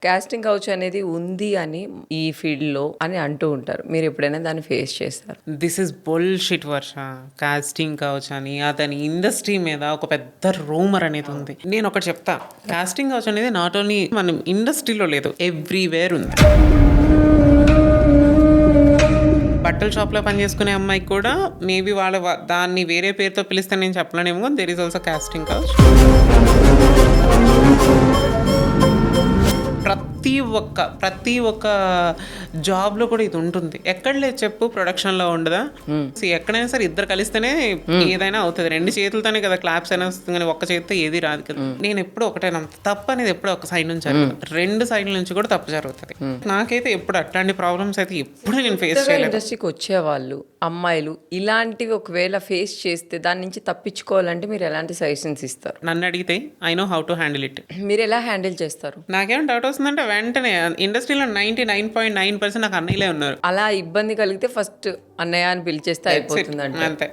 Casting couch అనేది ఉంది అని ఈ ఫీల్డ్‌లో అని అంటూ ఉంటారు. మీరు ఎప్పుడైనా దాన్ని ఫేస్ చేసారా? This is bullshit Varsha. Casting couch అని అతని ఇండస్ట్రీ మీద ఒక పెద్ద రూమర్ అనేది ఉంది. నేను ఒకటి చెప్తా. కాస్టింగ్ కౌచ్ అనేది నాట్ ఓన్లీ మన ఇండస్ట్రీలో లేదు, ఎవ్రీవేర్ ఉంది. బట్టల షాప్లో పనిచేసుకునే అమ్మాయికి కూడా మేబీ దాన్ని వేరే పేరుతో పిలిస్తే నేను చెప్పలేనేమో. There is also casting couch. ప్రతి ఒక్క జాబ్లో కూడా ఇది ఉంటుంది. ఎక్కడ లేదు చెప్పు, ప్రొడక్షన్లో ఉండదా? ఎక్కడైనా సరే ఇద్దరు కలిస్తేనే ఏదైనా అవుతుంది. రెండు చేతులతోనే కదా క్లాప్స్ అయినా వస్తుంది, కానీ ఒక్క చేతితో ఏది రాదు కదా. నేను ఎప్పుడు ఒకటే నమ్ముతా, తప్పు అనేది ఎప్పుడు ఒక సైడ్ నుంచి జరుగుతుంది, రెండు సైడ్ల నుంచి కూడా తప్పు జరుగుతుంది. నాకైతే ఎప్పుడు అట్లాంటి ప్రాబ్లమ్స్ అయితే ఎప్పుడు నేను ఫేస్ చేయలేదు. ఇండస్ట్రీకి వచ్చేవాళ్ళు అమ్మాయిలు ఇలాంటివి ఒకవేళ ఫేస్ చేస్తే దాని నుంచి తప్పించుకోవాలంటే మీరు ఎలాంటి సజెషన్స్ ఇస్తారు? నన్ను అడిగితే I know how to handle it. మీరు ఎలా హ్యాండిల్ చేస్తారు? నాకేం డౌట్ వస్తుందంటే వెంటనే ఇండస్ట్రీలో 99.9% నాకు అన్నయ్యలే ఉన్నారు. అలా ఇబ్బంది కలిగితే ఫస్ట్ అన్నయ్య అని పిలిచేస్తే అయిపోతుంది అంటే అంతే.